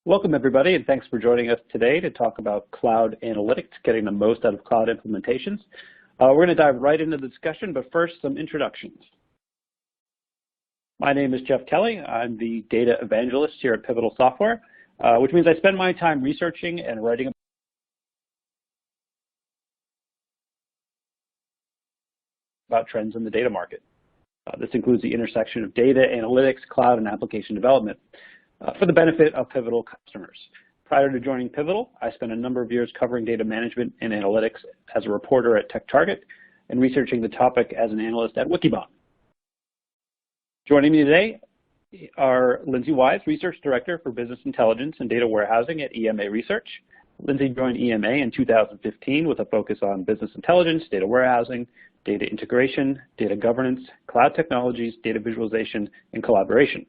Welcome, everybody, and thanks for joining us today to talk about cloud analytics, getting the most out of cloud implementations. We're going to dive right into the discussion, but first, some introductions. My name is Jeff Kelly. I'm the data evangelist here at Pivotal Software, which means I spend my time researching and writing about trends in the data market. This includes the intersection of data, analytics, cloud, and application development for the benefit of Pivotal customers. Prior to joining Pivotal, I spent a number of years covering data management and analytics as a reporter at TechTarget and researching the topic as an analyst at Wikibon. Joining me today are Lyndsay Wise, Research Director for Business Intelligence and Data Warehousing at EMA Research. Lyndsay joined EMA in 2015 with a focus on business intelligence, data warehousing, data integration, data governance, cloud technologies, data visualization, and collaboration.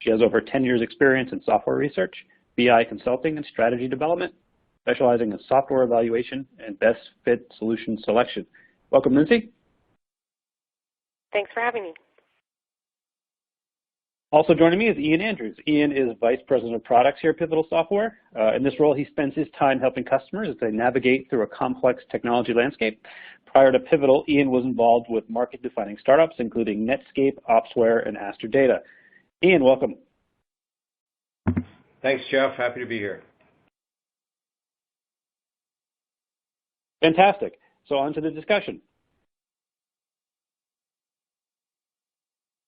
She has over 10 years experience in software research, BI consulting, and strategy development, specializing in software evaluation and best fit solution selection. Welcome, Lyndsay. Thanks for having me. Also joining me is Ian Andrews. Ian is Vice President of Products here at Pivotal Software. In this role, he spends his time helping customers as they navigate through a complex technology landscape. Prior to Pivotal, Ian was involved with market-defining startups, including Netscape, Opsware, and Aster Data. Ian, welcome. Thanks, Jeff. Happy to be here. Fantastic. So on to the discussion.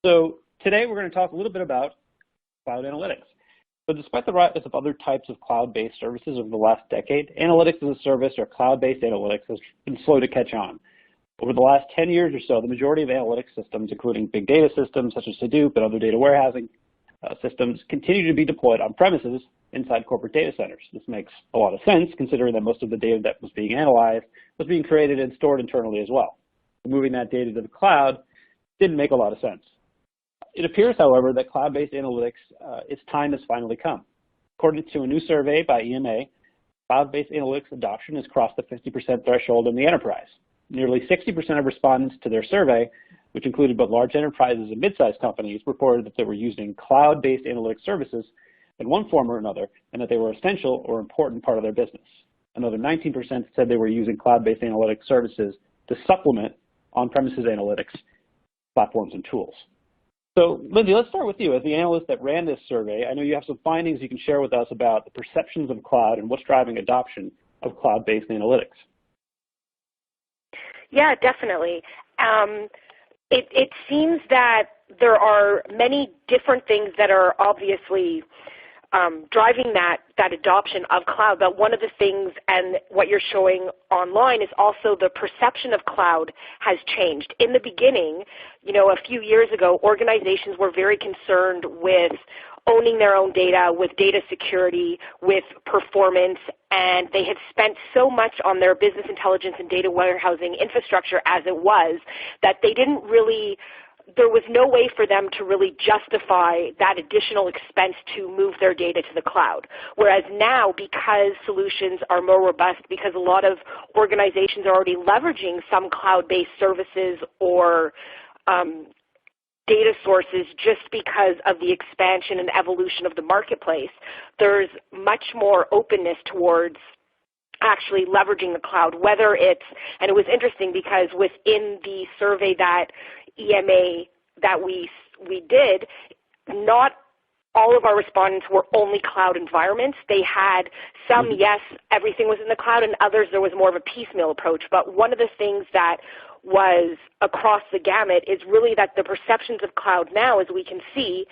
So today we're going to talk a little bit about cloud analytics. So despite the rise of other types of cloud-based services over the last decade, analytics as a service or cloud-based analytics has been slow to catch on. Over the last 10 years or so, the majority of analytics systems, including big data systems such as Hadoop and other data warehousing systems, continue to be deployed on premises inside corporate data centers. This makes a lot of sense considering that most of the data that was being analyzed was being created and stored internally as well. Moving that data to the cloud didn't make a lot of sense. It appears, however, that cloud-based analytics, its time has finally come. According to a new survey by EMA, cloud-based analytics adoption has crossed the 50% threshold in the enterprise. Nearly 60% of respondents to their survey, which included both large enterprises and mid-sized companies, reported that they were using cloud-based analytics services in one form or another, and that they were essential or important part of their business. Another 19% said they were using cloud-based analytics services to supplement on-premises analytics platforms and tools. So, Lyndsay, let's start with you. As the analyst that ran this survey, I know you have some findings you can share with us about the perceptions of cloud and what's driving adoption of cloud-based analytics. Yeah, definitely. It seems that there are many different things that are obviously driving that adoption of cloud, but one of the things, and what you're showing online, is also the perception of cloud has changed. In the beginning, a few years ago, organizations were very concerned with owning their own data, with data security, with performance, and they had spent so much on their business intelligence and data warehousing infrastructure as it was that they didn't really, there was no way for them to really justify that additional expense to move their data to the cloud. Whereas now, because solutions are more robust, because a lot of organizations are already leveraging some cloud-based services or data sources just because of the expansion and evolution of the marketplace, there's much more openness towards actually leveraging the cloud, whether it's, and it was interesting because within the survey that EMA that we did, not all of our respondents were only cloud environments. They had some, yes, everything was in the cloud, and others there was more of a piecemeal approach. But one of the things that was across the gamut is really that the perceptions of cloud now, as we can see,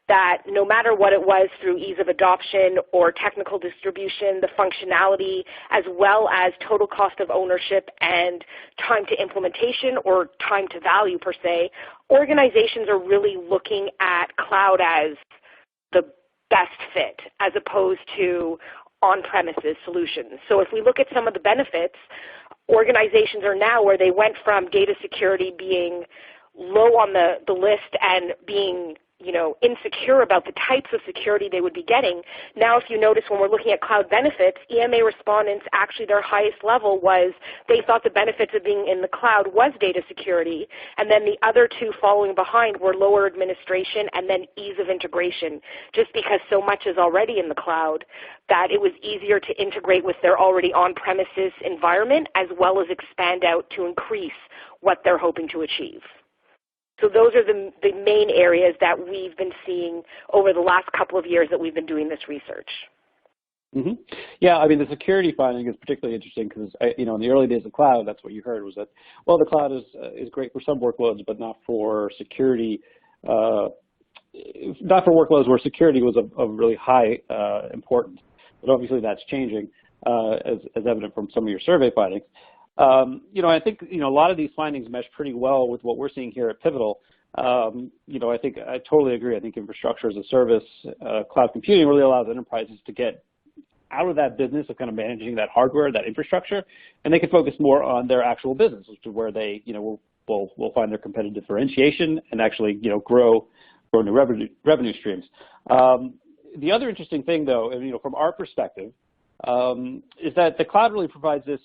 that no matter what it was through ease of adoption or technical distribution, the functionality, as well as total cost of ownership and time to implementation or time to value per se, organizations are really looking at cloud as the best fit as opposed to on-premises solutions. So if we look at some of the benefits, organizations are now where they went from data security being low on the list and being insecure about the types of security they would be getting. Now, if you notice when we're looking at cloud benefits, EMA respondents, actually their highest level was they thought the benefits of being in the cloud was data security, and then the other two following behind were lower administration and then ease of integration, just because so much is already in the cloud that it was easier to integrate with their already on-premises environment as well as expand out to increase what they're hoping to achieve. So those are the main areas that we've been seeing over the last couple of years that we've been doing this research. Mm-hmm. Yeah, I mean, the security finding is particularly interesting because, in the early days of cloud, that's what you heard was that, well, the cloud is great for some workloads, but not for security, not for workloads where security was of really high importance. But obviously that's changing, as evident from some of your survey findings. I think, a lot of these findings mesh pretty well with what we're seeing here at Pivotal. I think I totally agree. I think infrastructure as a service, cloud computing really allows enterprises to get out of that business of kind of managing that hardware, that infrastructure, and they can focus more on their actual business, which is where they, will find their competitive differentiation and actually, grow new revenue streams. The other interesting thing, though, from our perspective, is that the cloud really provides this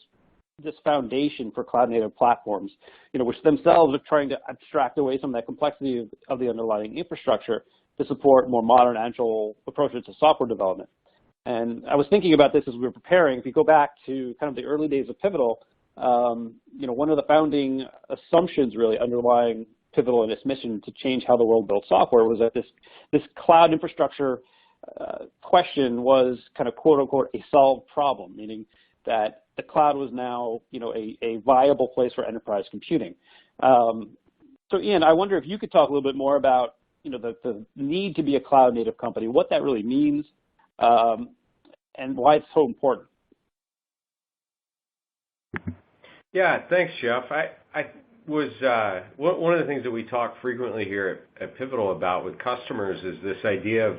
foundation for cloud-native platforms, which themselves are trying to abstract away some of that complexity of the underlying infrastructure to support more modern, agile approaches to software development. And I was thinking about this as we were preparing. If you go back to kind of the early days of Pivotal, one of the founding assumptions really underlying Pivotal and its mission to change how the world built software was that this cloud infrastructure question was kind of quote-unquote a solved problem, meaning that the cloud was now, a viable place for enterprise computing. So, Ian, I wonder if you could talk a little bit more about, the need to be a cloud-native company, what that really means, and why it's so important. Yeah, thanks, Jeff. I was one of the things that we talk frequently here at Pivotal about with customers is this idea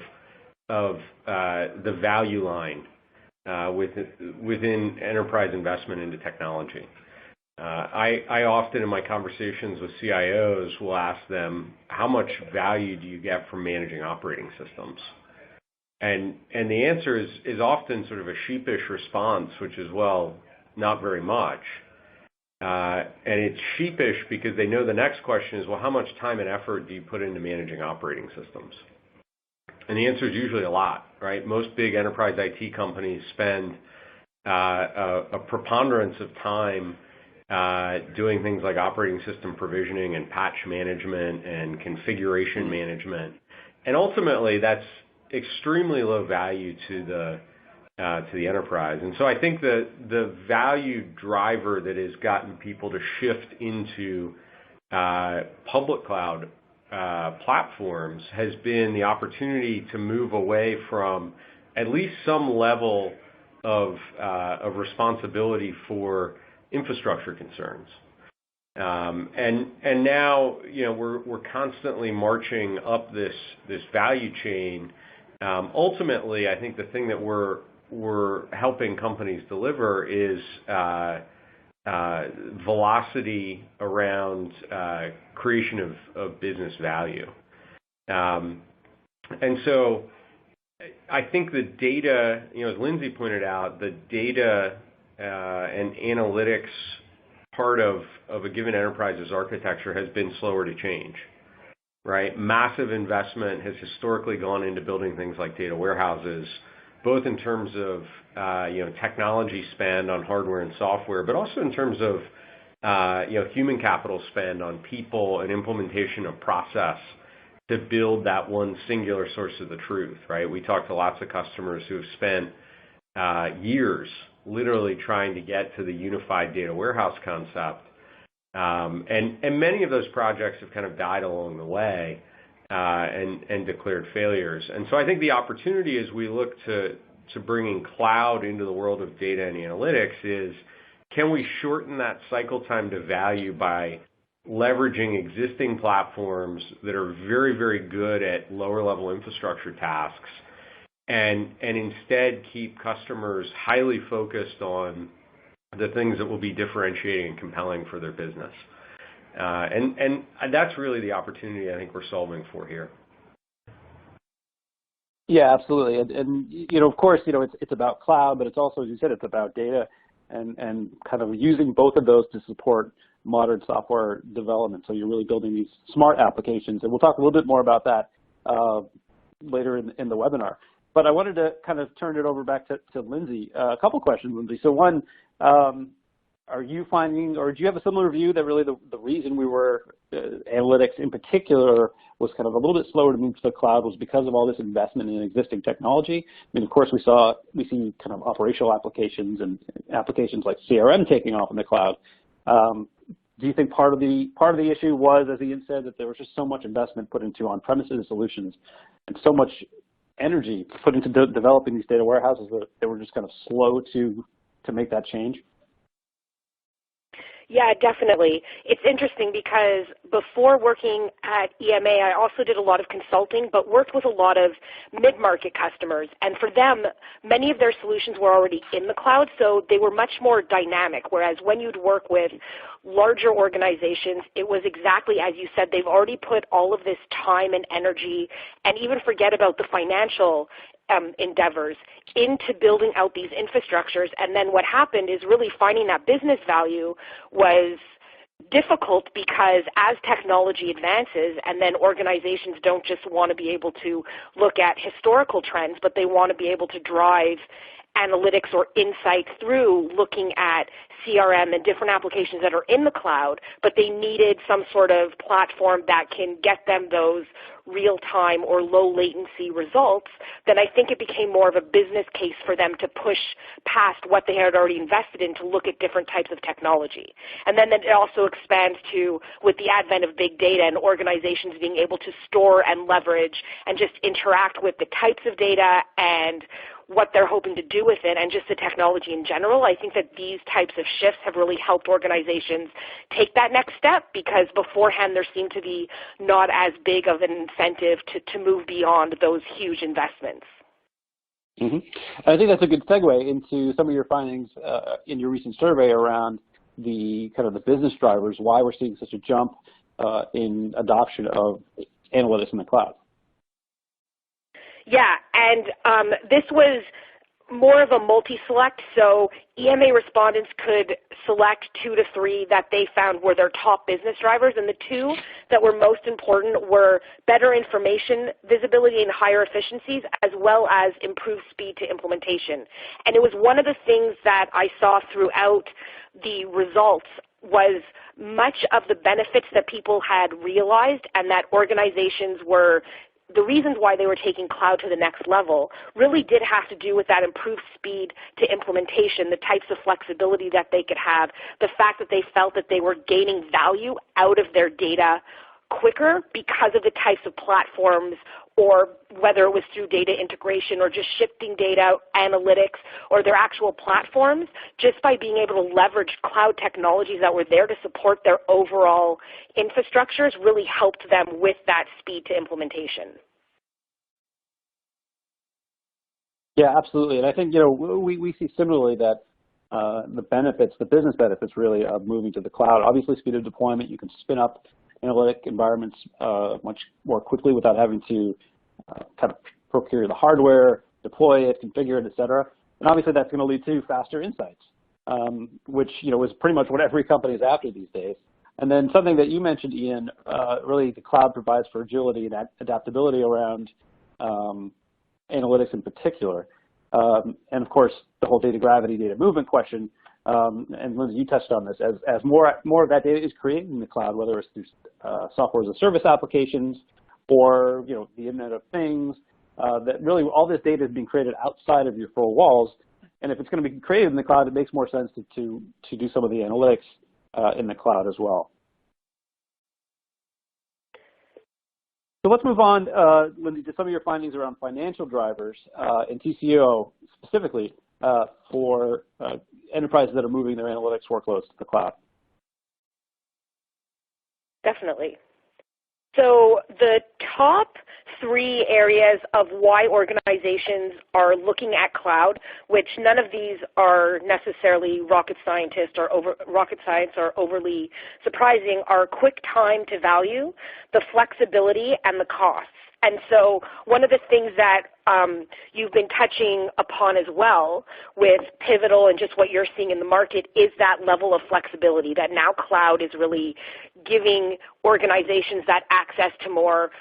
of the value line within enterprise investment into technology. I often in my conversations with CIOs will ask them, how much value do you get from managing operating systems? And the answer is often sort of a sheepish response, which is, well, not very much. And it's sheepish because they know the next question is, well, how much time and effort do you put into managing operating systems? And the answer is usually a lot, right? Most big enterprise IT companies spend a preponderance of time doing things like operating system provisioning and patch management and configuration management. And ultimately, that's extremely low value to the enterprise. And so I think the value driver that has gotten people to shift into public cloud platforms has been the opportunity to move away from at least some level of responsibility for infrastructure concerns. And now, we're constantly marching up this value chain. Ultimately, I think the thing that we're helping companies deliver is velocity around creation of business value. And so I think the data, as Lyndsay pointed out, the data and analytics part of a given enterprise's architecture has been slower to change, right? Massive investment has historically gone into building things like data warehouses, both in terms of technology spend on hardware and software, but also in terms of human capital spend on people and implementation of process to build that one singular source of the truth, right? We talk to lots of customers who have spent years literally trying to get to the unified data warehouse concept. And many of those projects have kind of died along the way and declared failures. And so I think the opportunity as we look to bringing cloud into the world of data and analytics is, can we shorten that cycle time to value by leveraging existing platforms that are very, very good at lower level infrastructure tasks and instead keep customers highly focused on the things that will be differentiating and compelling for their business. And that's really the opportunity I think we're solving for here. Yeah, absolutely. And of course, it's about cloud, but it's also, as you said, it's about data and kind of using both of those to support modern software development. So you're really building these smart applications. And we'll talk a little bit more about that later in the webinar. But I wanted to kind of turn it over back to Lyndsay. A couple questions, Lyndsay. So one, are you finding, or do you have a similar view that really the reason we were, analytics in particular, was kind of a little bit slower to move to the cloud was because of all this investment in existing technology? I mean, of course, we see kind of operational applications and applications like CRM taking off in the cloud. Do you think part of the issue was, as Ian said, that there was just so much investment put into on-premises solutions and so much energy put into developing these data warehouses that they were just kind of slow to make that change? Yeah, definitely. It's interesting because before working at EMA, I also did a lot of consulting, but worked with a lot of mid-market customers. And for them, many of their solutions were already in the cloud, so they were much more dynamic, whereas when you'd work with larger organizations, it was exactly as you said. They've already put all of this time and energy, and even forget about the financial endeavors, into building out these infrastructures. And then what happened is really finding that business value was difficult because as technology advances, and then organizations don't just want to be able to look at historical trends, but they want to be able to drive analytics or insights through looking at CRM and different applications that are in the cloud, but they needed some sort of platform that can get them those real-time or low-latency results, then I think it became more of a business case for them to push past what they had already invested in to look at different types of technology. And then it also expands to, with the advent of big data and organizations being able to store and leverage and just interact with the types of data and what they're hoping to do with it and just the technology in general. I think that these types of shifts have really helped organizations take that next step, because beforehand there seemed to be not as big of an incentive to move beyond those huge investments. Mm-hmm. I think that's a good segue into some of your findings in your recent survey around the kind of the business drivers, why we're seeing such a jump in adoption of analytics in the cloud. Yeah, and this was more of a multi-select, so EMA respondents could select 2 to 3 that they found were their top business drivers, and the 2 that were most important were better information visibility and higher efficiencies, as well as improved speed to implementation. And it was one of the things that I saw throughout the results was much of the benefits that people had realized, and that organizations were, the reasons why they were taking cloud to the next level really did have to do with that improved speed to implementation, the types of flexibility that they could have, the fact that they felt that they were gaining value out of their data quicker because of the types of platforms, or whether it was through data integration or just shifting data analytics or their actual platforms, just by being able to leverage cloud technologies that were there to support their overall infrastructures really helped them with that speed to implementation. Yeah, absolutely. And I think, we see similarly that the benefits, the business benefits really of moving to the cloud, obviously speed of deployment, you can spin up analytic environments much more quickly without having to kind of procure the hardware, deploy it, configure it, et cetera. And obviously that's going to lead to faster insights, which is pretty much what every company is after these days. And then something that you mentioned, Ian, really the cloud provides for agility and adaptability around analytics in particular. And of course, the whole data gravity, data movement question, and Lyndsay, you touched on this, as more of that data is created in the cloud, whether it's through software as a service applications or the Internet of Things, that really all this data is being created outside of your four walls. And if it's going to be created in the cloud, it makes more sense to do some of the analytics in the cloud as well. So let's move on, Lyndsay, to some of your findings around financial drivers and TCO specifically for enterprises that are moving their analytics workloads to the cloud. Definitely. So the top 3 areas of why organizations are looking at cloud, which none of these are necessarily rocket science or overly surprising, are quick time to value, the flexibility, and the costs. And so one of the things that you've been touching upon as well with Pivotal and just what you're seeing in the market is that level of flexibility that now cloud is really giving organizations that access to more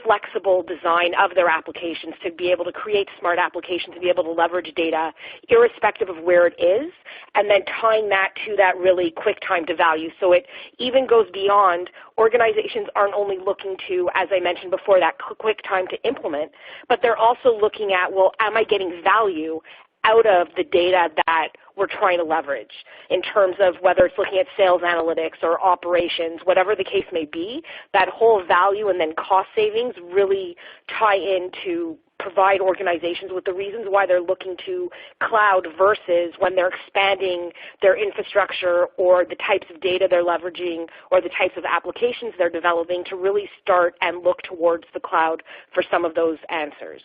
flexible design of their applications to be able to create smart applications, to be able to leverage data irrespective of where it is, and then tying that to that really quick time to value. So it even goes beyond organizations aren't only looking to, as I mentioned before, that quick time to implement, but they're also looking at, well, am I getting value out of the data that we're trying to leverage in terms of whether it's looking at sales analytics or operations, whatever the case may be, that whole value and then cost savings really tie in to provide organizations with the reasons why they're looking to cloud versus when they're expanding their infrastructure or the types of data they're leveraging or the types of applications they're developing to really start and look towards the cloud for some of those answers.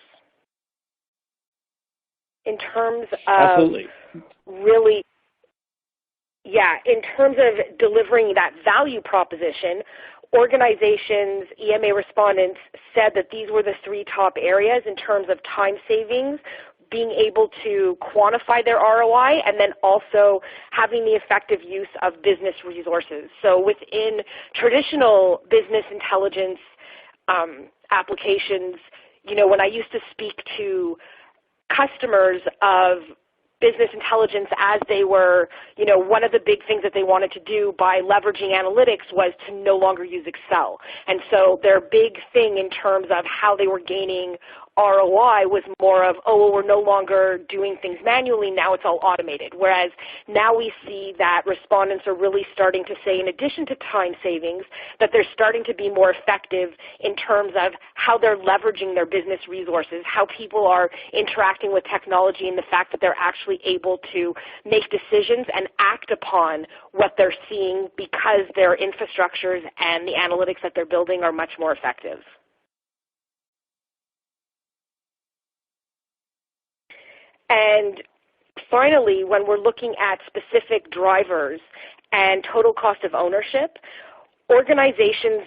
In terms of Absolutely. really, in terms of delivering that value proposition, organizations, EMA respondents said that these were the three top areas in terms of time savings, being able to quantify their ROI, and then also having the effective use of business resources. So within traditional business intelligence applications, when I used to speak to customers of business intelligence as they were, one of the big things that they wanted to do by leveraging analytics was to no longer use Excel. And so their big thing in terms of how they were gaining ROI was more of, we're no longer doing things manually, now it's all automated. Whereas now we see that respondents are really starting to say, in addition to time savings, that they're starting to be more effective in terms of how they're leveraging their business resources, how people are interacting with technology, and the fact that they're actually able to make decisions and act upon what they're seeing because their infrastructures and the analytics that they're building are much more effective. And finally, when we're looking at specific drivers and total cost of ownership, organizations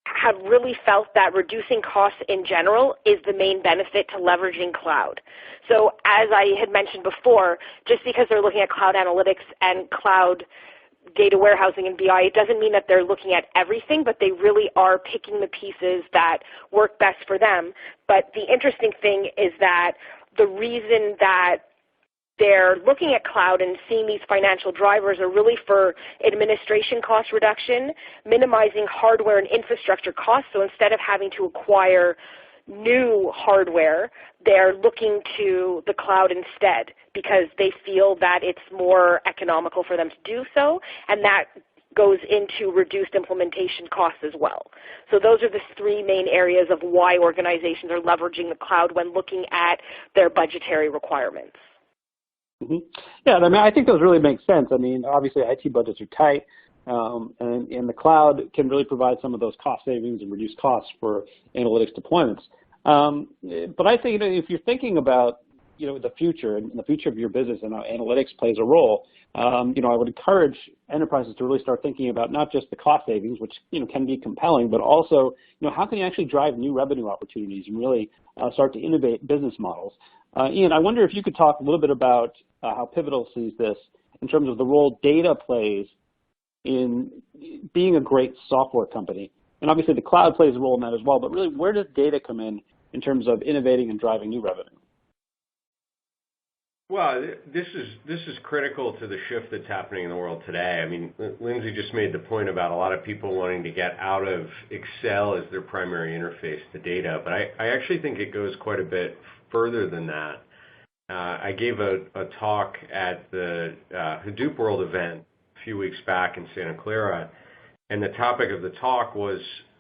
have really felt that reducing costs in general is the main benefit to leveraging cloud. So as I had mentioned before, just because they're looking at cloud analytics and cloud data warehousing and BI, it doesn't mean that they're looking at everything, but they really are picking the pieces that work best for them. But the interesting thing is that the reason that they're looking at cloud and seeing these financial drivers are really for administration cost reduction, minimizing hardware and infrastructure costs. So instead of having to acquire new hardware, they're looking to the cloud instead because they feel that it's more economical for them to do so, and that goes into reduced implementation costs as well. So those are the three main areas of why organizations are leveraging the cloud when looking at their budgetary requirements. Mm-hmm. Yeah, I think those really make sense. Obviously IT budgets are tight, and the cloud can really provide some of those cost savings and reduce costs for analytics deployments. But I think if you're thinking about the future and the future of your business and how analytics plays a role, I would encourage enterprises to really start thinking about not just the cost savings, which can be compelling, but also how can you actually drive new revenue opportunities and really start to innovate business models. Ian, I wonder if you could talk a little bit about how Pivotal sees this in terms of the role data plays in being a great software company. And obviously the cloud plays a role in that as well, but really where does data come in terms of innovating and driving new revenue? Well, this is critical to the shift that's happening in the world today. Lyndsay just made the point about a lot of people wanting to get out of Excel as their primary interface to data, but I actually think it goes quite a bit further than that. I gave a talk at the Hadoop World event a few weeks back in Santa Clara, and the topic of the talk was,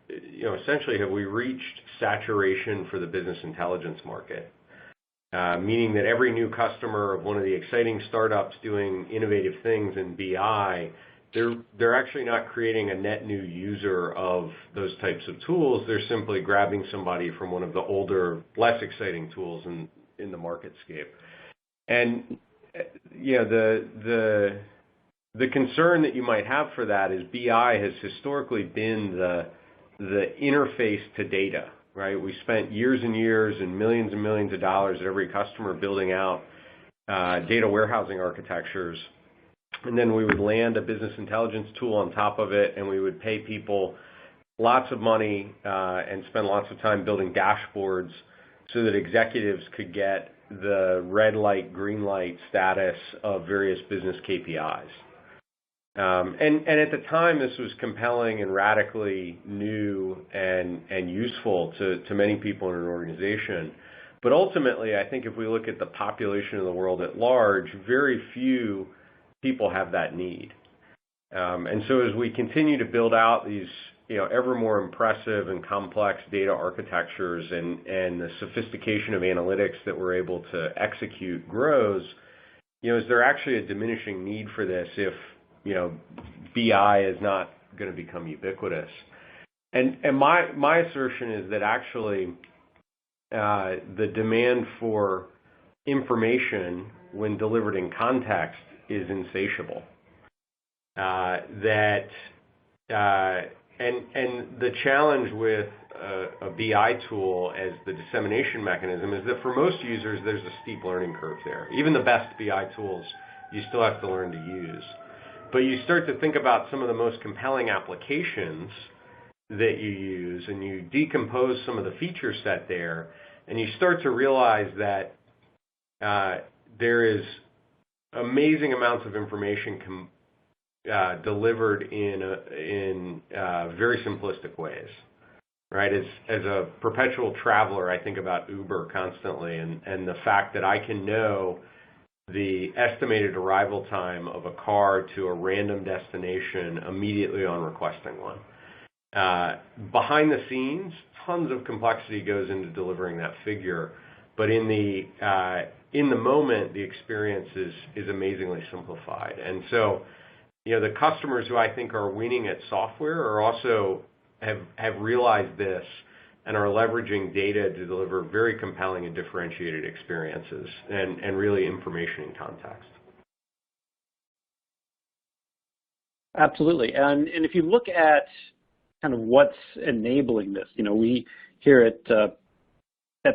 essentially, have we reached saturation for the business intelligence market? Meaning that every new customer of one of the exciting startups doing innovative things in BI, they're actually not creating a net new user of those types of tools. They're simply grabbing somebody from one of the older, less exciting tools in the marketscape. And the concern that you might have for that is BI has historically been the interface to data. right? We spent years and years and millions of dollars at every customer building out data warehousing architectures. And then we would land a business intelligence tool on top of it, and we would pay people lots of money and spend lots of time building dashboards so that executives could get the red light, green light status of various business KPIs. And at the time, this was compelling and radically new and useful to many people in an organization. But ultimately, I think if we look at the population of the world at large, very few people have that need. And so as we continue to build out these ever more impressive and complex data architectures and the sophistication of analytics that we're able to execute grows, is there actually a diminishing need for this if BI is not going to become ubiquitous? And my assertion is that actually the demand for information when delivered in context is insatiable. And the challenge with a BI tool as the dissemination mechanism is that for most users, there's a steep learning curve there. Even the best BI tools, you still have to learn to use. But you start to think about some of the most compelling applications that you use, and you decompose some of the feature set there, and you start to realize that there is amazing amounts of information delivered in very simplistic ways, right? As a perpetual traveler, I think about Uber constantly, and the fact that I can know the estimated arrival time of a car to a random destination immediately on requesting one. Behind the scenes, tons of complexity goes into delivering that figure, but in the moment, the experience is amazingly simplified. And so, the customers who I think are winning at software are also have realized this and are leveraging data to deliver very compelling and differentiated experiences and really information in context. Absolutely. And if you look at kind of what's enabling this, we here at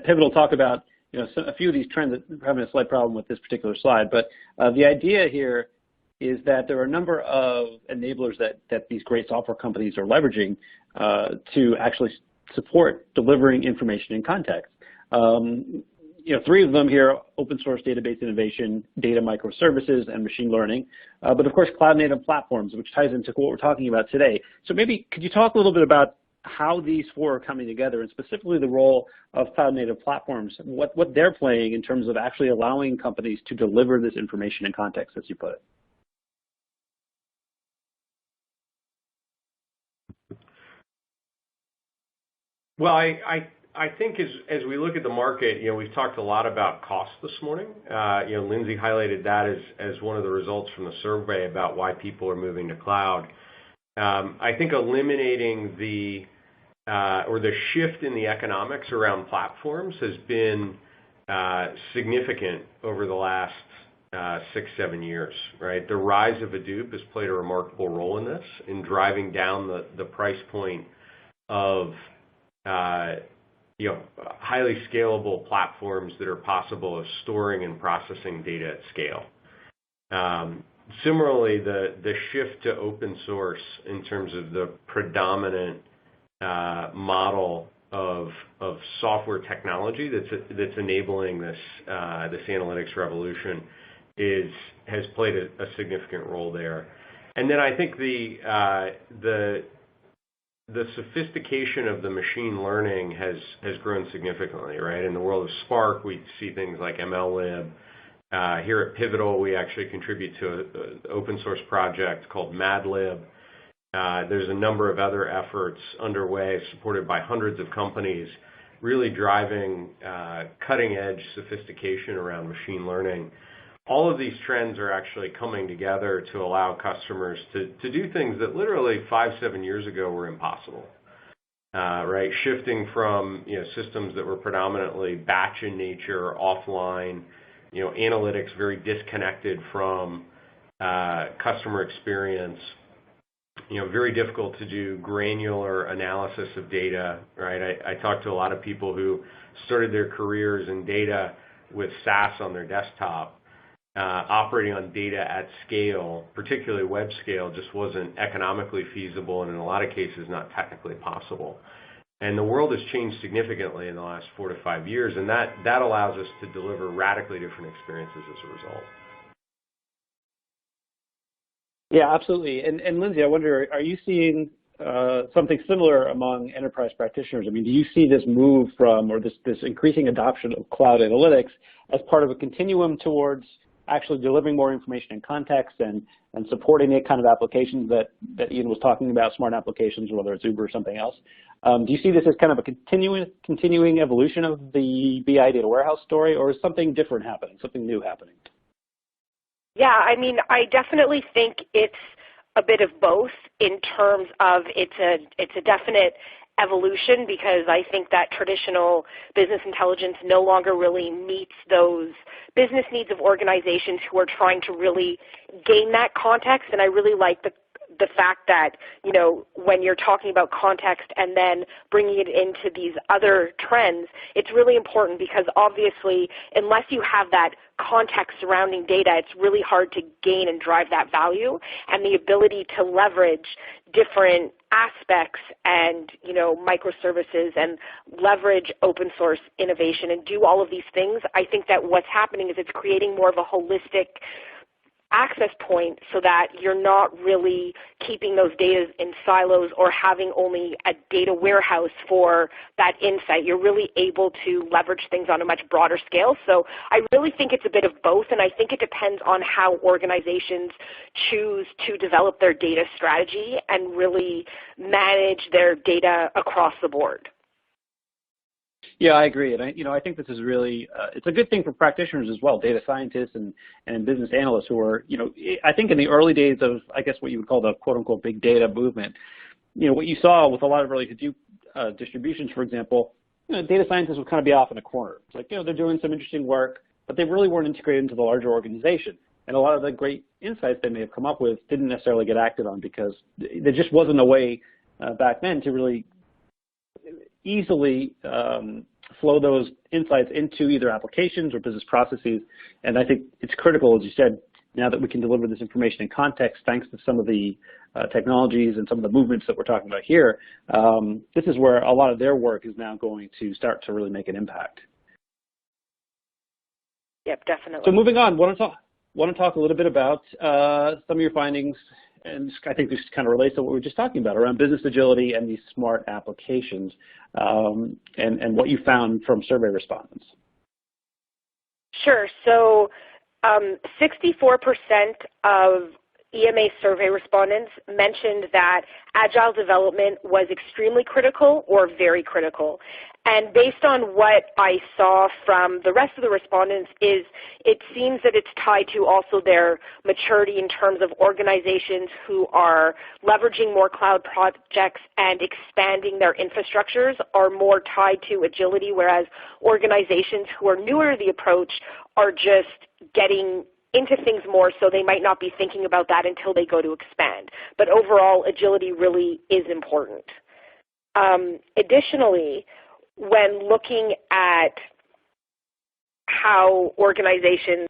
Pivotal talk about a few of these trends that we're having a slight problem with this particular slide, but the idea here is that there are a number of enablers that these great software companies are leveraging to actually support delivering information in context. Three of them here: open source database innovation, data microservices, and machine learning. But of course, cloud native platforms, which ties into what we're talking about today. So maybe could you talk a little bit about how these four are coming together, and specifically the role of cloud native platforms, what they're playing in terms of actually allowing companies to deliver this information in context, as you put it? Well, I think as we look at the market, we've talked a lot about cost this morning. Lyndsay highlighted that as one of the results from the survey about why people are moving to cloud. I think eliminating the shift in the economics around platforms has been significant over the last 6-7 years, right? The rise of Hadoop has played a remarkable role in this, in driving down the price point of highly scalable platforms that are possible of storing and processing data at scale. Similarly, the shift to open source in terms of the predominant model of software technology that's enabling this analytics revolution has played a significant role there. And then I think the sophistication of the machine learning has grown significantly, right? In the world of Spark, we see things like MLlib. Here at Pivotal, we actually contribute to an open source project called MadLib. There's a number of other efforts underway supported by hundreds of companies, really driving cutting-edge sophistication around machine learning. All of these trends are actually coming together to allow customers to do things that literally 5-7 years ago were impossible, right? Shifting from systems that were predominantly batch in nature, offline, analytics very disconnected from customer experience, very difficult to do granular analysis of data, right? I talked to a lot of people who started their careers in data with SAS on their desktop. Operating on data at scale, particularly web scale, just wasn't economically feasible and in a lot of cases not technically possible. And the world has changed significantly in the last 4 to 5 years, and that allows us to deliver radically different experiences as a result. Yeah, absolutely. And Lyndsay, I wonder, are you seeing something similar among enterprise practitioners? I mean, do you see this move from, or this increasing adoption of cloud analytics as part of a continuum towards actually delivering more information in context and supporting the kind of applications that Ian was talking about, smart applications, whether it's Uber or something else? Do you see this as kind of a continuing evolution of the BI data warehouse story, or is something different happening, something new happening? Yeah, I mean, I definitely think it's a bit of both in terms of it's a definite evolution, because I think that traditional business intelligence no longer really meets those business needs of organizations who are trying to really gain that context. And I really like the fact that, when you're talking about context and then bringing it into these other trends, it's really important, because obviously unless you have that context surrounding data, it's really hard to gain and drive that value. And the ability to leverage different aspects and, microservices and leverage open source innovation and do all of these things, I think that what's happening is it's creating more of a holistic access point, so that you're not really keeping those data in silos or having only a data warehouse for that insight. You're really able to leverage things on a much broader scale. So I really think it's a bit of both, and I think it depends on how organizations choose to develop their data strategy and really manage their data across the board. Yeah, I agree, and I think this is really it's a good thing for practitioners as well, data scientists and business analysts who are, I think in the early days of, I guess, what you would call the quote unquote big data movement, what you saw with a lot of early Hadoop distributions, for example, data scientists would kind of be off in a corner. It's like, they're doing some interesting work, but they really weren't integrated into the larger organization, and a lot of the great insights they may have come up with didn't necessarily get acted on because there just wasn't a way back then to really easily flow those insights into either applications or business processes. And I think it's critical, as you said, now that we can deliver this information in context, thanks to some of the technologies and some of the movements that we're talking about here, this is where a lot of their work is now going to start to really make an impact. Yep, definitely. So moving on, want to talk a little bit about some of your findings, and I think this kind of relates to what we were just talking about around business agility and these smart applications, and what you found from survey respondents. Sure. So 64% of EMA survey respondents mentioned that agile development was extremely critical or very critical. And based on what I saw from the rest of the respondents, is it seems that it's tied to also their maturity in terms of organizations who are leveraging more cloud projects and expanding their infrastructures are more tied to agility, whereas organizations who are newer to the approach are just getting into things more, so they might not be thinking about that until they go to expand. But overall, agility really is important. Additionally, when looking at how organizations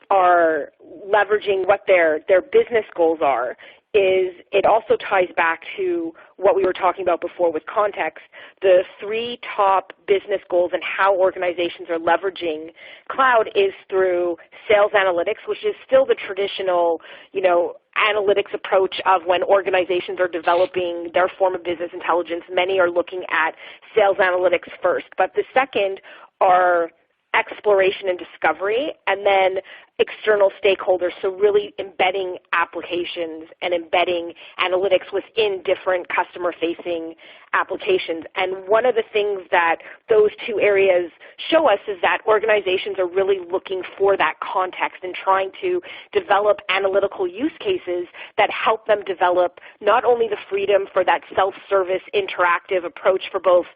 are leveraging what their business goals are, is it also ties back to what we were talking about before with context. The 3 top business goals and how organizations are leveraging cloud is through sales analytics, which is still the traditional, analytics approach of when organizations are developing their form of business intelligence. Many are looking at sales analytics first. But the second are exploration and discovery, and then external stakeholders, so really embedding applications and embedding analytics within different customer-facing applications. And one of the things that those 2 areas show us is that organizations are really looking for that context and trying to develop analytical use cases that help them develop not only the freedom for that self-service interactive approach for both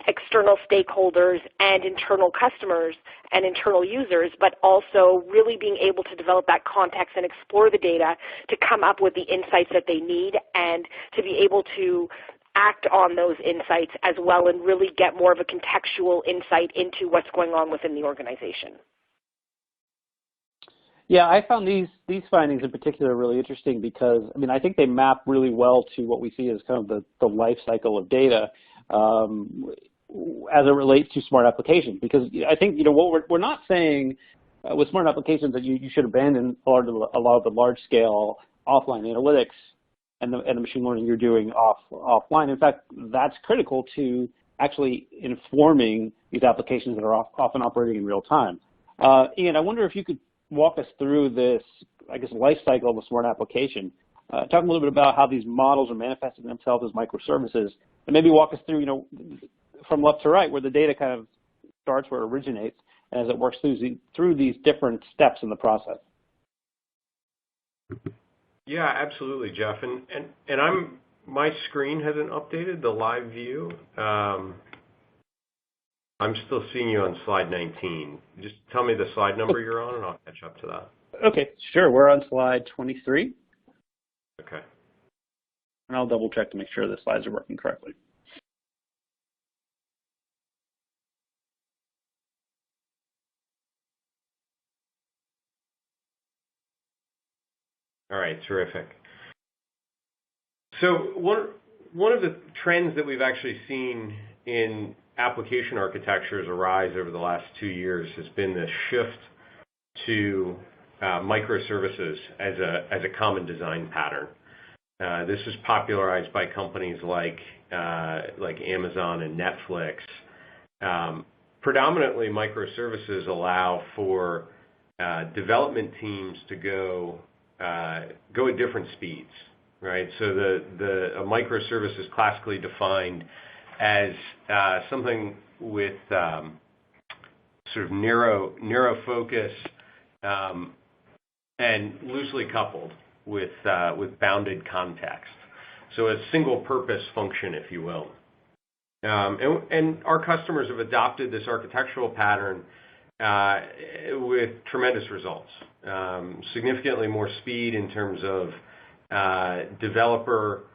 external stakeholders and internal customers and internal users, but also really being able to develop that context and explore the data to come up with the insights that they need and to be able to act on those insights as well and really get more of a contextual insight into what's going on within the organization. Yeah, I found these findings in particular really interesting because, I mean, I think they map really well to what we see as kind of the life cycle of data as it relates to smart applications. Because I think, what we're not saying with smart applications that you should abandon a lot of the large-scale offline analytics and the machine learning you're doing offline. In fact, that's critical to actually informing these applications that are often operating in real time. Ian, I wonder if you could walk us through this, I guess, life cycle of a smart application. Talk a little bit about how these models are manifesting themselves as microservices, and maybe walk us through, from left to right, where the data kind of starts, where it originates, and as it works through these different steps in the process. Yeah, absolutely, Jeff. And my screen hasn't updated the live view. I'm still seeing you on slide 19. Just tell me the slide number you're on, and I'll catch up to that. Okay, sure. We're on slide 23. Okay. And I'll double check to make sure the slides are working correctly. All right, terrific. So one of the trends that we've actually seen in application architectures arise over the last 2 years has been the shift to microservices as a common design pattern. This was popularized by companies like Amazon and Netflix. Predominantly, microservices allow for development teams to go at different speeds, right? So a microservice is classically defined as something with sort of narrow focus and loosely coupled with bounded context. So a single purpose function, if you will. And our customers have adopted this architectural pattern with tremendous results. Significantly more speed in terms of developer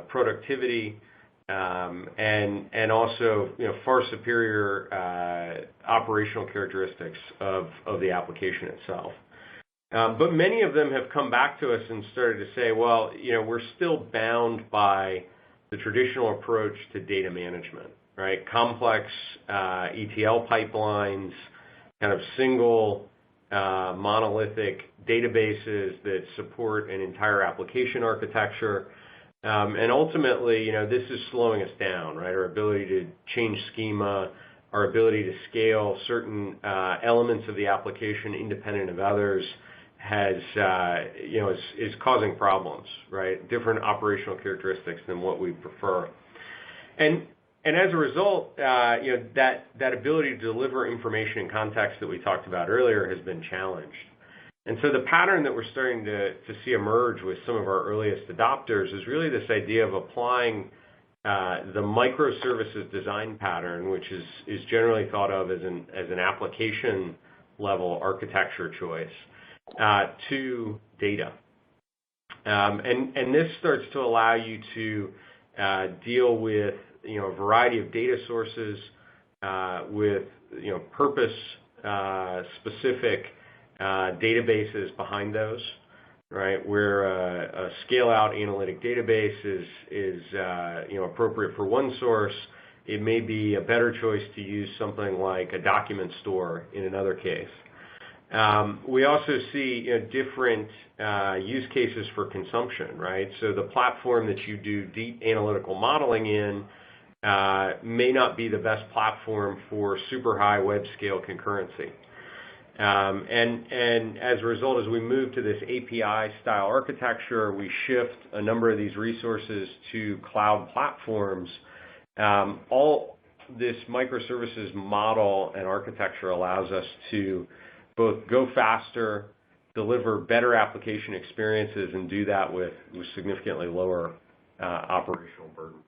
productivity, and also far superior operational characteristics of the application itself. But many of them have come back to us and started to say, well, we're still bound by the traditional approach to data management, right? Complex ETL pipelines, kind of single monolithic databases that support an entire application architecture. And ultimately, this is slowing us down, right? Our ability to change schema, our ability to scale certain elements of the application independent of others is causing problems, right? Different operational characteristics than what we prefer. And as a result, that ability to deliver information in context that we talked about earlier has been challenged. And so the pattern that we're starting to see emerge with some of our earliest adopters is really this idea of applying the microservices design pattern, which is generally thought of as an application level architecture choice, to data. And this starts to allow you to deal with a variety of data sources with purpose specific databases behind those, right? Where a scale-out analytic database is appropriate for one source, it may be a better choice to use something like a document store in another case. We also see different use cases for consumption, right? So the platform that you do deep analytical modeling in may not be the best platform for super high web scale concurrency. And as a result, as we move to this API style architecture, we shift a number of these resources to cloud platforms. All this microservices model and architecture allows us to both go faster, deliver better application experiences, and do that with significantly lower operational burden.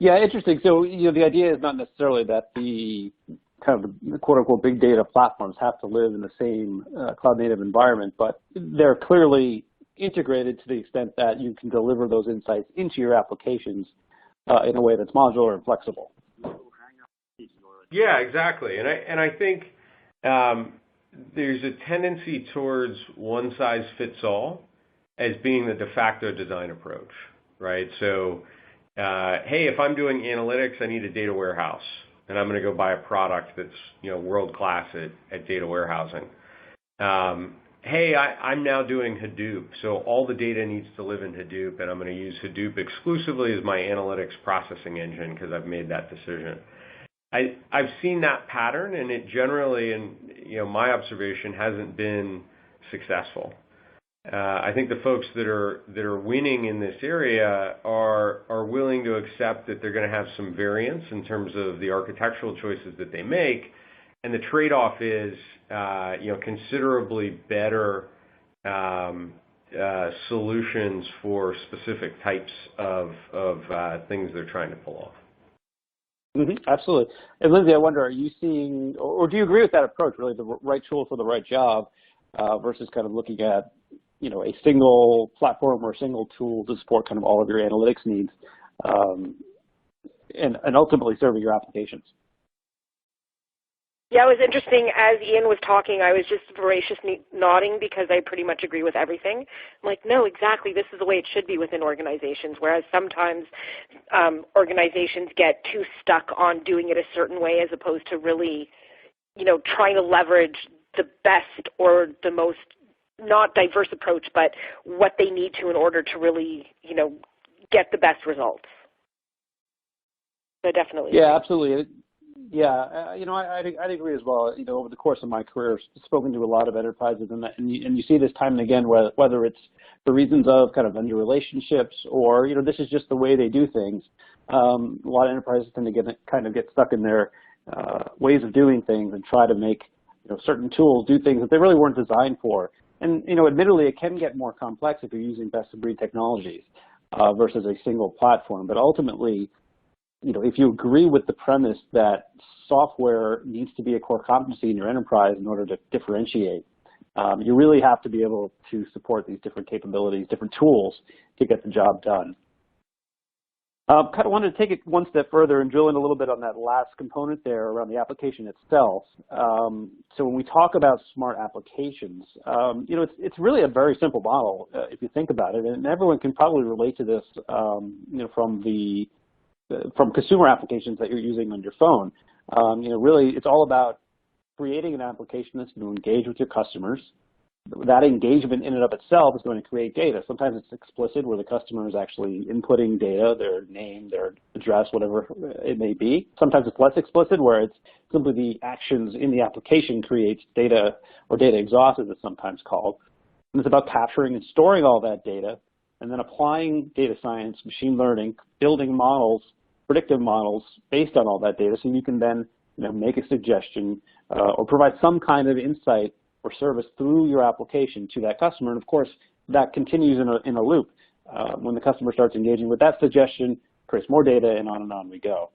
Yeah, interesting. So, the idea is not necessarily that the kind of the quote-unquote big data platforms have to live in the same cloud-native environment, but they're clearly integrated to the extent that you can deliver those insights into your applications in a way that's modular and flexible. Yeah, exactly. And I think there's a tendency towards one size fits all as being the de facto design approach, right? So, hey, if I'm doing analytics, I need a data warehouse, and I'm going to go buy a product that's world class at data warehousing. Hey, I'm now doing Hadoop, so all the data needs to live in Hadoop, and I'm going to use Hadoop exclusively as my analytics processing engine because I've made that decision. I've seen that pattern, and it generally, in my observation, hasn't been successful. I think the folks that are winning in this area are willing to accept that they're going to have some variance in terms of the architectural choices that they make, and the trade-off is considerably better solutions for specific types of things they're trying to pull off. Mm-hmm, absolutely. And Lyndsay, I wonder, are you seeing, or do you agree with that approach, really the right tool for the right job versus kind of looking at a single platform or a single tool to support kind of all of your analytics needs and ultimately serving your applications? Yeah, it was interesting. As Ian was talking, I was just voraciously nodding because I pretty much agree with everything. I'm like, no, exactly. This is the way it should be within organizations, whereas sometimes organizations get too stuck on doing it a certain way as opposed to really, trying to leverage the best or the most, not diverse approach, but what they need to in order to really, get the best results. So definitely. Yeah, absolutely. Yeah, I'd agree as well. Over the course of my career, I've spoken to a lot of enterprises, and you see this time and again, whether it's for reasons of kind of vendor relationships or this is just the way they do things. A lot of enterprises tend to get stuck in their ways of doing things and try to make certain tools do things that they really weren't designed for. And admittedly, it can get more complex if you're using best-of-breed technologies versus a single platform. But ultimately, if you agree with the premise that software needs to be a core competency in your enterprise in order to differentiate, you really have to be able to support these different capabilities, different tools to get the job done. Kind of wanted to take it one step further and drill in a little bit on that last component there around the application itself. So when we talk about smart applications, it's really a very simple model if you think about it, and everyone can probably relate to this, from consumer applications that you're using on your phone. Really, it's all about creating an application that's going to engage with your customers. That engagement in and of itself is going to create data. Sometimes it's explicit where the customer is actually inputting data, their name, their address, whatever it may be. Sometimes it's less explicit where it's simply the actions in the application creates data, or data exhaust as it's sometimes called. And it's about capturing and storing all that data and then applying data science, machine learning, building models, predictive models based on all that data so you can then make a suggestion or provide some kind of insight or service through your application to that customer. And of course, that continues in a loop. When the customer starts engaging with that suggestion, creates more data, and on we go.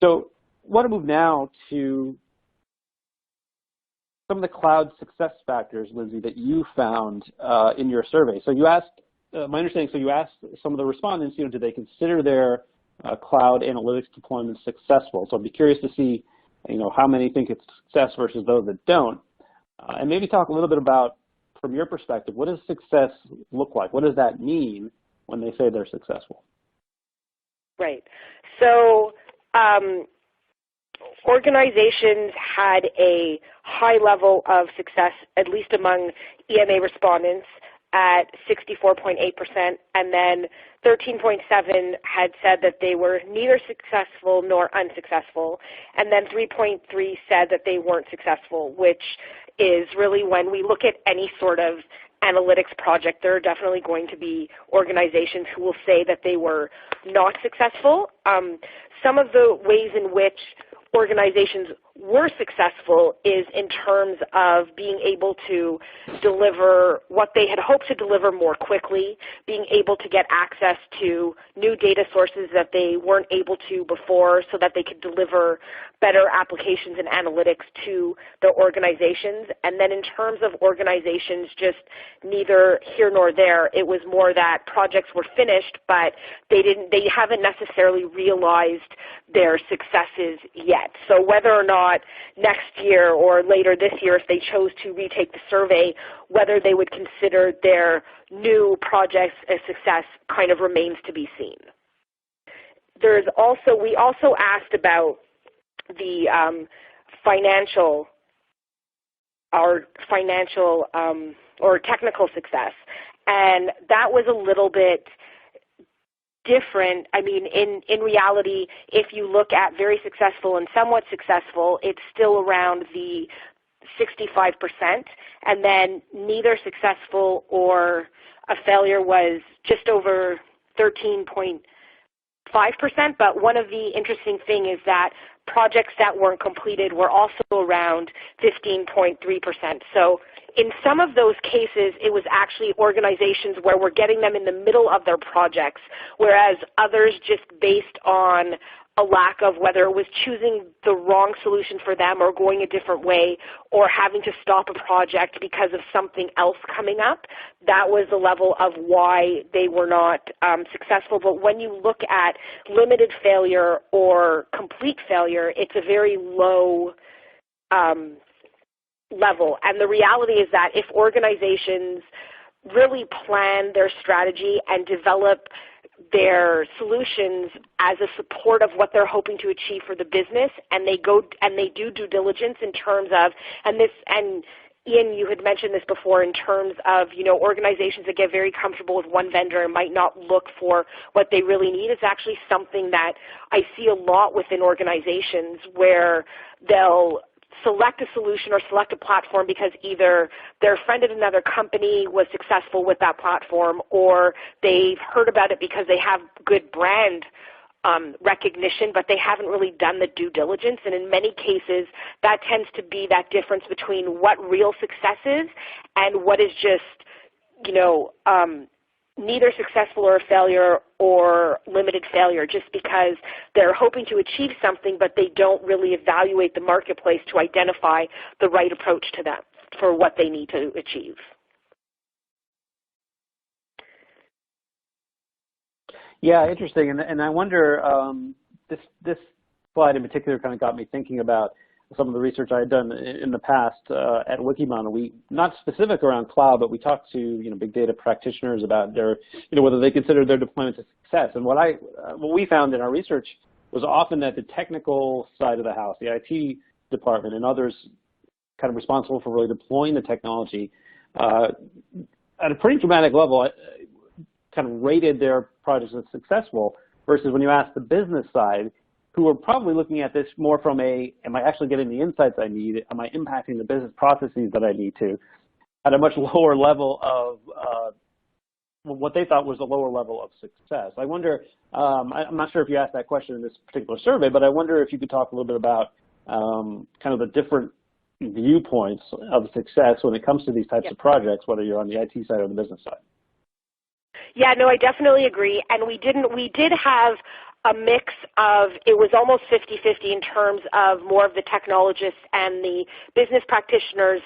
So I want to move now to some of the cloud success factors, Lyndsay, that you found in your survey. So you asked, my understanding, so you asked some of the respondents, did they consider their cloud analytics deployment successful? So I'd be curious to see, how many think it's success versus those that don't. And maybe talk a little bit about, from your perspective, what does success look like? What does that mean when they say they're successful? Right. So organizations had a high level of success, at least among EMA respondents, at 64.8%, and then 13.7 had said that they were neither successful nor unsuccessful, and then 3.3 said that they weren't successful, which is really when we look at any sort of analytics project, there are definitely going to be organizations who will say that they were not successful. Some of the ways in which organizations were successful is in terms of being able to deliver what they had hoped to deliver more quickly, being able to get access to new data sources that they weren't able to before so that they could deliver better applications and analytics to their organizations. And then in terms of organizations, just neither here nor there, it was more that projects were finished, but they haven't necessarily realized their successes yet. So whether or not next year or later this year, if they chose to retake the survey, whether they would consider their new projects a success kind of remains to be seen. We also asked about the financial or technical success, and that was a little bit different. I mean, in reality, if you look at very successful and somewhat successful, it's still around the 65%, and then neither successful or a failure was just over 13.5%. But one of the interesting things is that projects that weren't completed were also around 15.3%. So in some of those cases, it was actually organizations where we're getting them in the middle of their projects, whereas others just based on a lack of whether it was choosing the wrong solution for them or going a different way or having to stop a project because of something else coming up. That was the level of why they were not successful. But when you look at limited failure or complete failure, it's a very low level. And the reality is that if organizations really plan their strategy and develop their solutions as a support of what they're hoping to achieve for the business, and they do due diligence in terms of, and Ian, you had mentioned this before in terms of, organizations that get very comfortable with one vendor and might not look for what they really need is actually something that I see a lot within organizations where they'll select a solution or select a platform because either their friend at another company was successful with that platform or they've heard about it because they have good brand recognition, but they haven't really done the due diligence. And in many cases, that tends to be that difference between what real success is and what is just, neither successful or a failure or limited failure, just because they're hoping to achieve something, but they don't really evaluate the marketplace to identify the right approach to them for what they need to achieve. Yeah, interesting. And I wonder, this slide in particular kind of got me thinking about some of the research I had done in the past at Wikibon. We, not specific around cloud, but we talked to big data practitioners about their whether they consider their deployments a success. And what we found in our research was often that the technical side of the house, the IT department, and others kind of responsible for really deploying the technology at a pretty dramatic level, kind of rated their projects as successful. Versus when you ask the business side, who are probably looking at this more from am I actually getting the insights I need? Am I impacting the business processes that I need to? At a much lower level of what they thought was a lower level of success. I wonder, I'm not sure if you asked that question in this particular survey, but I wonder if you could talk a little bit about kind of the different viewpoints of success when it comes to these types of projects, whether you're on the IT side or the business side. Yeah, no, I definitely agree. And we did have a mix of, it was almost 50-50 in terms of more of the technologists and the business practitioners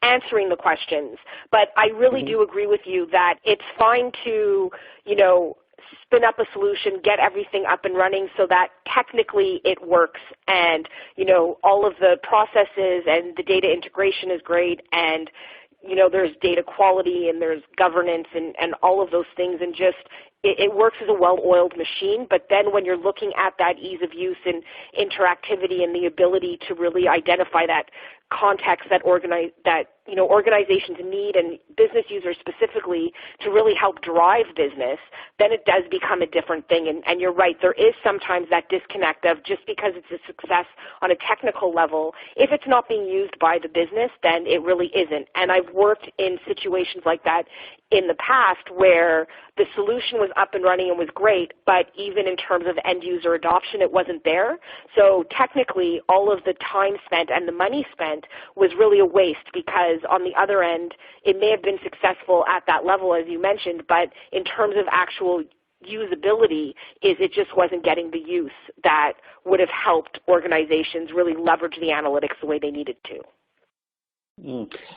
answering the questions. But I really do agree with you that it's fine to, spin up a solution, get everything up and running so that technically it works and, all of the processes and the data integration is great and, there's data quality and there's governance and all of those things, and just it works as a well-oiled machine. But then when you're looking at that ease of use and interactivity and the ability to really identify that context that organizations need and business users specifically to really help drive business, then it does become a different thing. And you're right, there is sometimes that disconnect of just because it's a success on a technical level, if it's not being used by the business, then it really isn't. And I've worked in situations like that in the past where the solution was up and running and was great, but even in terms of end user adoption, it wasn't there. So technically, all of the time spent and the money spent was really a waste, because on the other end, it may have been successful at that level, as you mentioned, but in terms of actual usability, it just wasn't getting the use that would have helped organizations really leverage the analytics the way they needed to.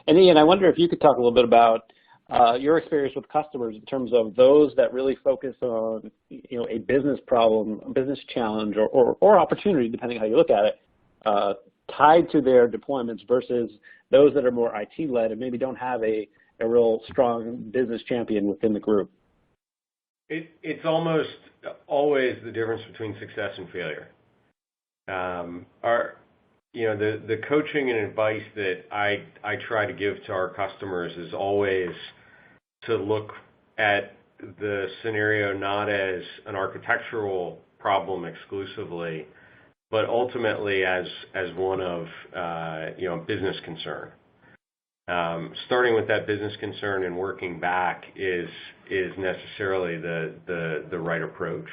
And Ian, I wonder if you could talk a little bit about your experience with customers in terms of those that really focus on, a business problem, a business challenge, or opportunity, depending how you look at it, tied to their deployments versus those that are more IT-led and maybe don't have a real strong business champion within the group. It's almost always the difference between success and failure. The coaching and advice that I try to give to our customers is always to look at the scenario not as an architectural problem exclusively, but ultimately as one of business concern. Starting with that business concern and working back is necessarily the right approach.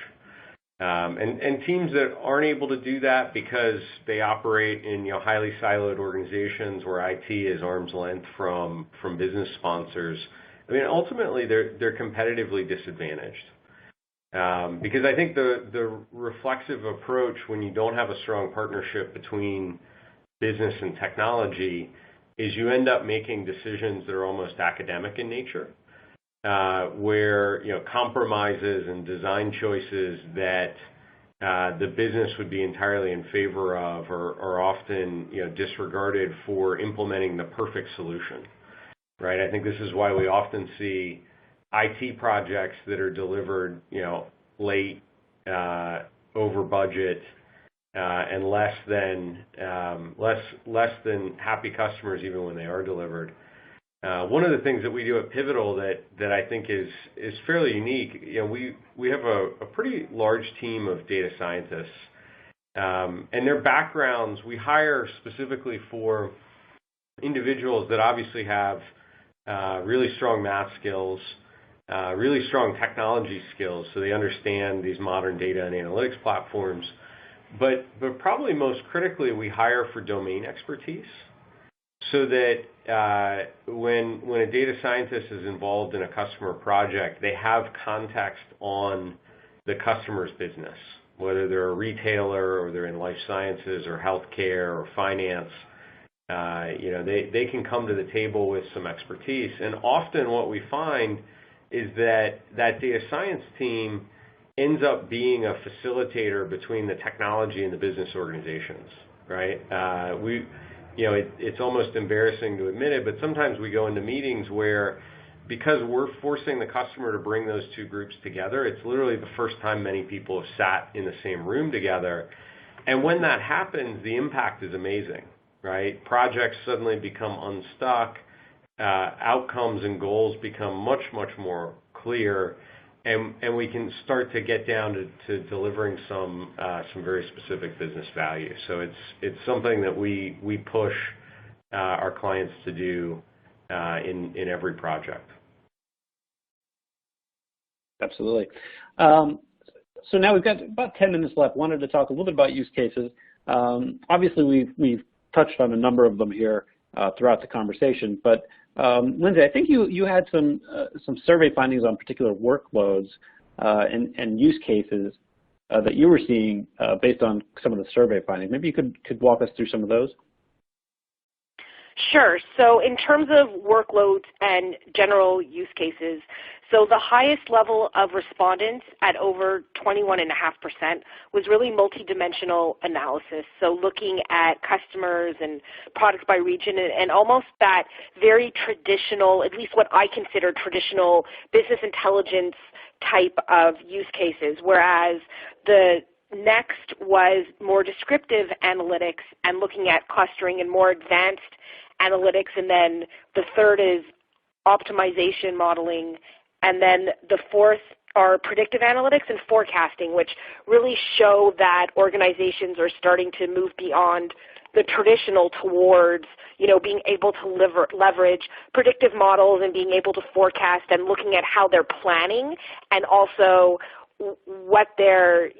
And teams that aren't able to do that because they operate in highly siloed organizations where IT is arm's length from business sponsors, ultimately they're competitively disadvantaged. Because I think the reflexive approach when you don't have a strong partnership between business and technology is you end up making decisions that are almost academic in nature, where compromises and design choices that the business would be entirely in favor of are often disregarded for implementing the perfect solution. Right? I think this is why we often see IT projects that are delivered late, over budget, and less than happy customers even when they are delivered. One of the things that we do at Pivotal that I think is fairly unique, we have a pretty large team of data scientists, and their backgrounds we hire specifically for individuals that obviously have really strong math skills, really strong technology skills, so they understand these modern data and analytics platforms. But probably most critically, we hire for domain expertise, so that when a data scientist is involved in a customer project, they have context on the customer's business, whether they're a retailer or they're in life sciences or healthcare or finance. They can come to the table with some expertise. And often what we find is that data science team ends up being a facilitator between the technology and the business organizations, right? It's almost embarrassing to admit it, but sometimes we go into meetings where, because we're forcing the customer to bring those two groups together, it's literally the first time many people have sat in the same room together. And when that happens, the impact is amazing, right? Projects suddenly become unstuck, outcomes and goals become much, much more clear, and we can start to get down to delivering some very specific business value. So it's something that we push our clients to do in every project. Absolutely. So now we've got about 10 minutes left. Wanted to talk a little bit about use cases. Obviously, we've touched on a number of them here throughout the conversation, but Lyndsay, I think you had some survey findings on particular workloads and use cases that you were seeing based on some of the survey findings. Maybe you could walk us through some of those. Sure. So in terms of workloads and general use cases, so the highest level of respondents at over 21.5% was really multidimensional analysis. So looking at customers and products by region and almost that very traditional, at least what I consider traditional business intelligence type of use cases, whereas the next was more descriptive analytics and looking at clustering and more advanced analytics, and then the third is optimization modeling, and then the fourth are predictive analytics and forecasting, which really show that organizations are starting to move beyond the traditional towards, being able to leverage predictive models and being able to forecast and looking at how they're planning, and also what they're,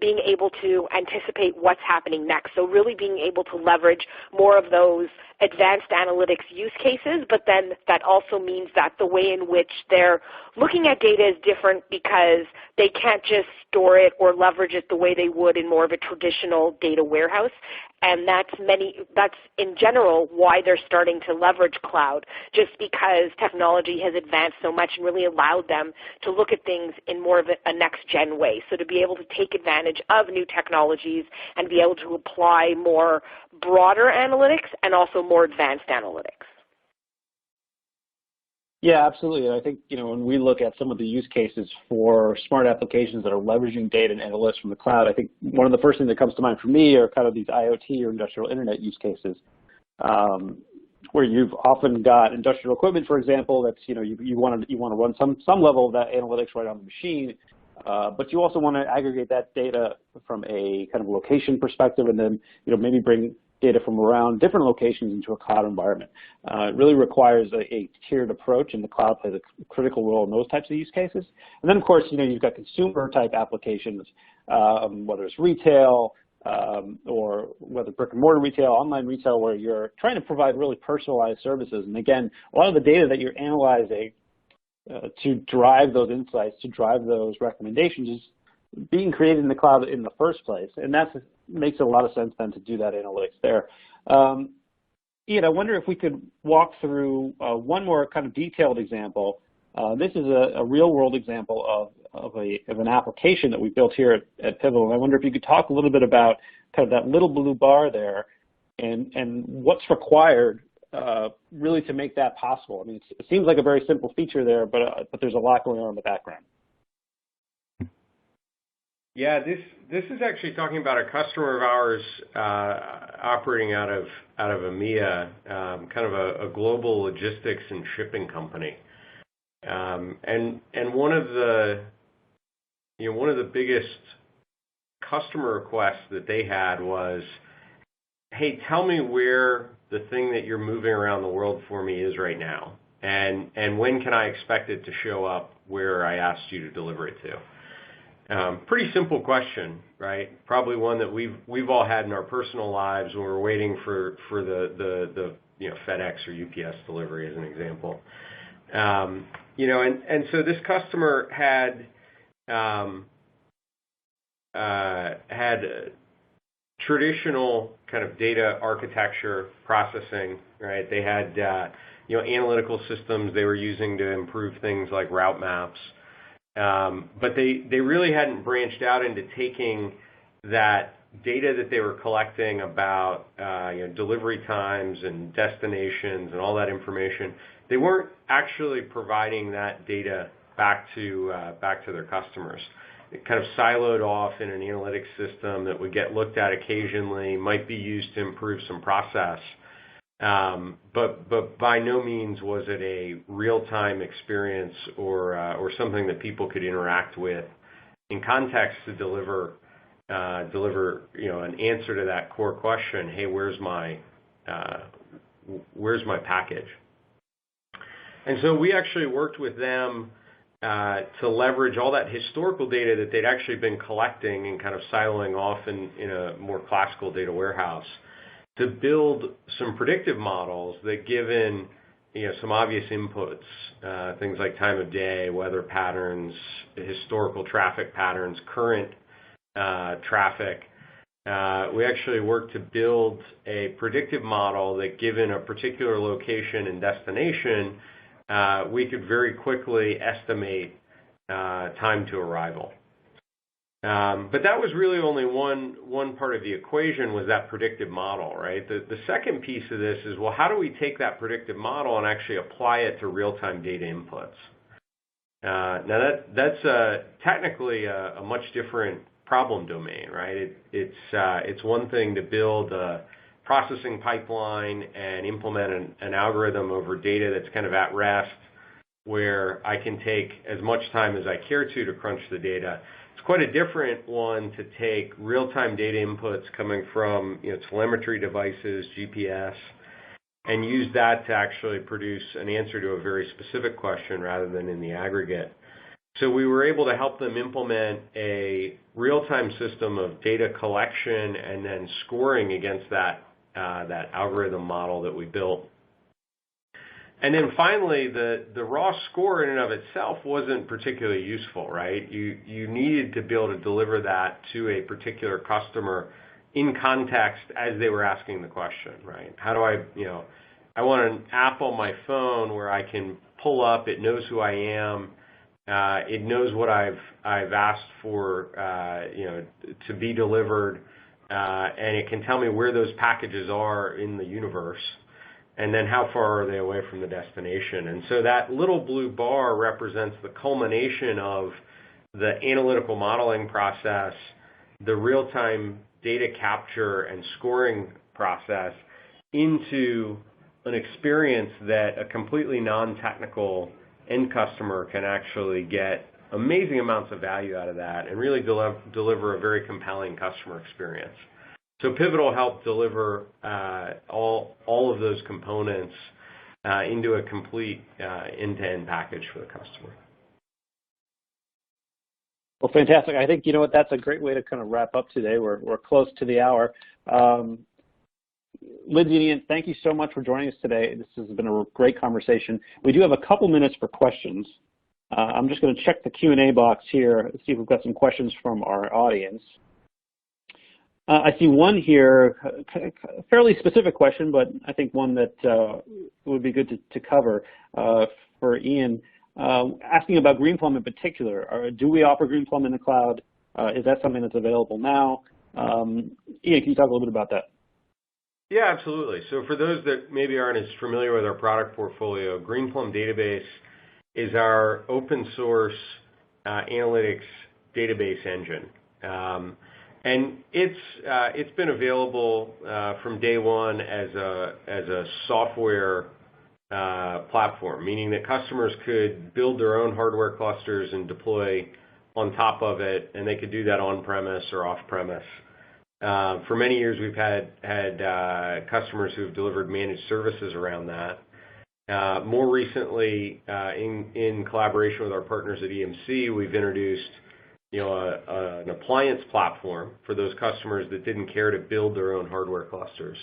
being able to anticipate what's happening next. So really being able to leverage more of those advanced analytics use cases, but then that also means that the way in which they're looking at data is different because they can't just store it or leverage it the way they would in more of a traditional data warehouse. And that's in general why they're starting to leverage cloud, just because technology has advanced so much and really allowed them to look at things in more of a next-gen way. So to be able to take advantage of new technologies and be able to apply more broader analytics and also more advanced analytics. Yeah, absolutely. I think, when we look at some of the use cases for smart applications that are leveraging data and analytics from the cloud, I think one of the first things that comes to mind for me are kind of these IoT or industrial internet use cases, where you've often got industrial equipment, for example, that's, you want to run some level of that analytics right on the machine, but you also want to aggregate that data from a kind of location perspective, and then, maybe bring data from around different locations into a cloud environment. It really requires a tiered approach, and the cloud plays a critical role in those types of use cases. And then, of course, you've got consumer-type applications, whether it's retail or whether brick-and-mortar retail, online retail, where you're trying to provide really personalized services. And again, a lot of the data that you're analyzing to drive those insights, to drive those recommendations is being created in the cloud in the first place, and that makes a lot of sense then to do that analytics there. Ian, I wonder if we could walk through one more kind of detailed example. This is a real-world example of an application that we built here at Pivotal, and I wonder if you could talk a little bit about kind of that little blue bar there and what's required really to make that possible. I mean, it seems like a very simple feature there, but there's a lot going on in the background. Yeah, this is actually talking about a customer of ours operating out of EMEA, kind of a global logistics and shipping company, and one of the biggest customer requests that they had was, hey, tell me where the thing that you're moving around the world for me is right now, and when can I expect it to show up where I asked you to deliver it to. Pretty simple question, right? Probably one that we've all had in our personal lives when we're waiting for the FedEx or UPS delivery, as an example. And so this customer had traditional kind of data architecture processing, right? They had analytical systems they were using to improve things like route maps. But they really hadn't branched out into taking that data that they were collecting about delivery times and destinations and all that information. They weren't actually providing that data back to their customers. It kind of siloed off in an analytics system that would get looked at occasionally, might be used to improve some process. But by no means was it a real-time experience or something that people could interact with in context to deliver an answer to that core question. Hey, where's my package? And so we actually worked with them to leverage all that historical data that they'd actually been collecting and kind of siloing off in a more classical data warehouse, to build some predictive models that, given some obvious inputs, things like time of day, weather patterns, historical traffic patterns, current traffic, we actually worked to build a predictive model that, given a particular location and destination, we could very quickly estimate time to arrival. But that was really only one part of the equation, was that predictive model, right? The second piece of this is, well, how do we take that predictive model and actually apply it to real-time data inputs? Now that's technically a much different problem domain, right? It's one thing to build a processing pipeline and implement an algorithm over data that's kind of at rest where I can take as much time as I care to crunch the data. It's quite a different one to take real-time data inputs coming from telemetry devices, GPS, and use that to actually produce an answer to a very specific question rather than in the aggregate. So we were able to help them implement a real-time system of data collection and then scoring against that algorithm model that we built. And then finally, the raw score in and of itself wasn't particularly useful, right? You needed to be able to deliver that to a particular customer in context as they were asking the question, right? How do I want an app on my phone where I can pull up, it knows who I am, it knows what I've asked for, to be delivered, and it can tell me where those packages are in the universe, and then how far are they away from the destination. And so that little blue bar represents the culmination of the analytical modeling process, the real-time data capture and scoring process into an experience that a completely non-technical end customer can actually get amazing amounts of value out of that and really deliver a very compelling customer experience. So Pivotal helped deliver all of those components into a complete end-to-end package for the customer. Well, fantastic. I think, that's a great way to kind of wrap up today. We're close to the hour. Lyndsay and Ian, thank you so much for joining us today. This has been a great conversation. We do have a couple minutes for questions. I'm just going to check the Q&A box here, see if we've got some questions from our audience. I see one here, a fairly specific question, but I think one that would be good to cover for Ian, asking about Greenplum in particular. Do we offer Greenplum in the cloud? Is that something that's available now? Ian, can you talk a little bit about that? Yeah, absolutely. So for those that maybe aren't as familiar with our product portfolio, Greenplum Database is our open source analytics database engine. And it's been available from day one as a software platform, meaning that customers could build their own hardware clusters and deploy on top of it, and they could do that on-premise or off-premise. For many years, we've had customers who have delivered managed services around that. More recently, in collaboration with our partners at EMC, we've introduced an appliance platform for those customers that didn't care to build their own hardware clusters.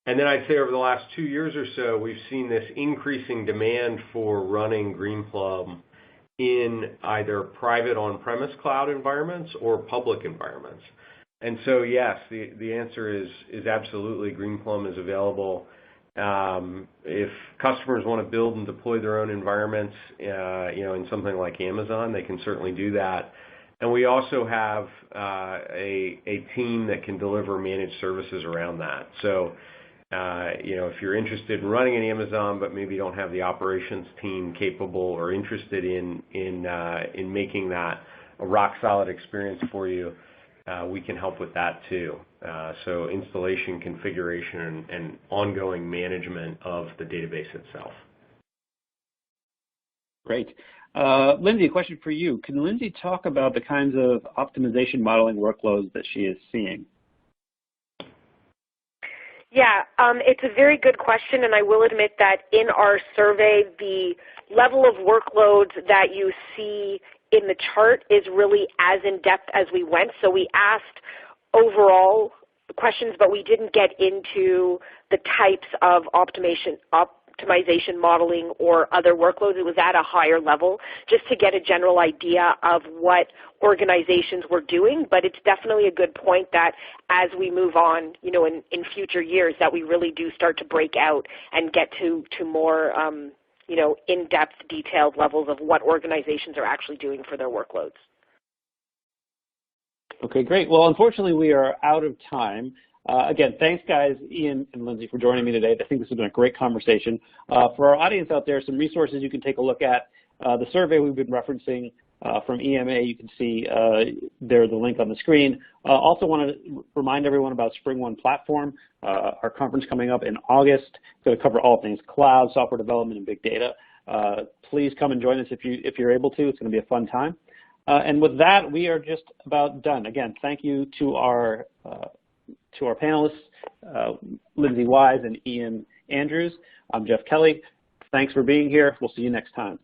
And then I'd say over the last 2 years or so, we've seen this increasing demand for running Greenplum in either private on-premise cloud environments or public environments. And so, yes, the answer is absolutely Greenplum is available. If customers want to build and deploy their own environments, in something like Amazon, they can certainly do that. And we also have a team that can deliver managed services around that. So, if you're interested in running in Amazon, but maybe don't have the operations team capable or interested in making that a rock solid experience for you, we can help with that too. So installation, configuration, and ongoing management of the database itself. Great. Lyndsay, a question for you. Can Lyndsay talk about the kinds of optimization modeling workloads that she is seeing? Yeah, it's a very good question, and I will admit that in our survey, the level of workloads that you see in the chart is really as in-depth as we went. So we asked overall questions, but we didn't get into the types of optimization modeling or other workloads. It was at a higher level just to get a general idea of what organizations were doing. But it's definitely a good point that as we move on, in future years, that we really do start to break out and get to more in-depth, detailed levels of what organizations are actually doing for their workloads. Okay, great. Well, unfortunately, we are out of time. Again, thanks, guys, Ian and Lyndsay, for joining me today. I think this has been a great conversation. For our audience out there, some resources you can take a look at. The survey we've been referencing from EMA, you can see there's the link on the screen. Also want to remind everyone about Spring One Platform, our conference coming up in August. It's going to cover all things cloud, software development, and big data. please come and join us if you're able to. It's going to be a fun time. And with that, we are just about done. Again, thank you to our panelists, Lyndsay Wise and Ian Andrews. I'm Jeff Kelly. Thanks for being here. We'll see you next time.